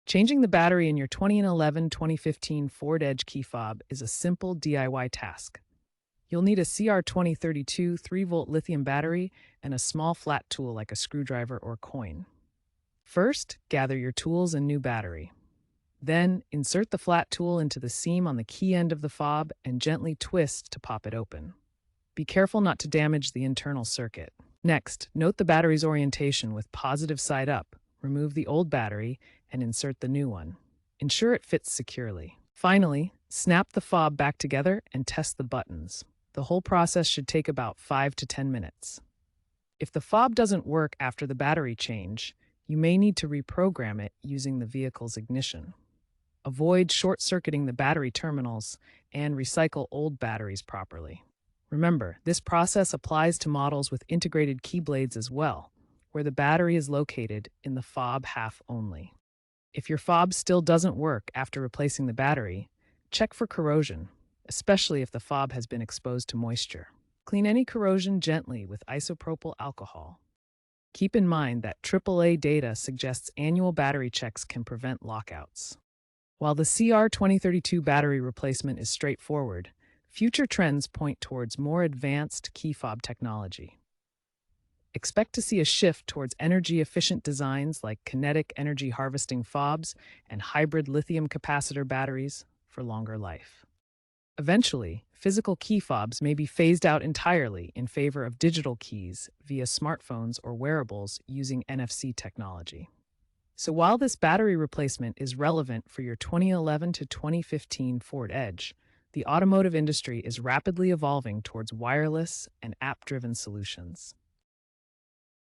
Changing the battery in your 2011-2015 Ford Edge key fob is a simple DIY task. You'll need a CR2032 3-volt lithium battery and a small flat tool like a screwdriver or coin. First, gather your tools and new battery. Then, insert the flat tool into the seam on the key end of the fob and gently twist to pop it open. Be careful not to damage the internal circuit. Next, note the battery's orientation with positive side up. Remove the old battery and insert the new one. Ensure it fits securely. Finally, snap the fob back together and test the buttons. The whole process should take about 5 to 10 minutes. If the fob doesn't work after the battery change, you may need to reprogram it using the vehicle's ignition. Avoid short-circuiting the battery terminals and recycle old batteries properly. Remember, this process applies to models with integrated key blades as well, where the battery is located in the fob half only. If your fob still doesn't work after replacing the battery, check for corrosion, especially if the fob has been exposed to moisture. Clean any corrosion gently with isopropyl alcohol. Keep in mind that AAA data suggests annual battery checks can prevent lockouts. While the CR2032 battery replacement is straightforward, future trends point towards more advanced key fob technology. Expect to see a shift towards energy-efficient designs like kinetic energy harvesting fobs and hybrid lithium capacitor batteries for longer life. Eventually, physical key fobs may be phased out entirely in favor of digital keys via smartphones or wearables using NFC technology. So while this battery replacement is relevant for your 2011 to 2015 Ford Edge, the automotive industry is rapidly evolving towards wireless and app-driven solutions.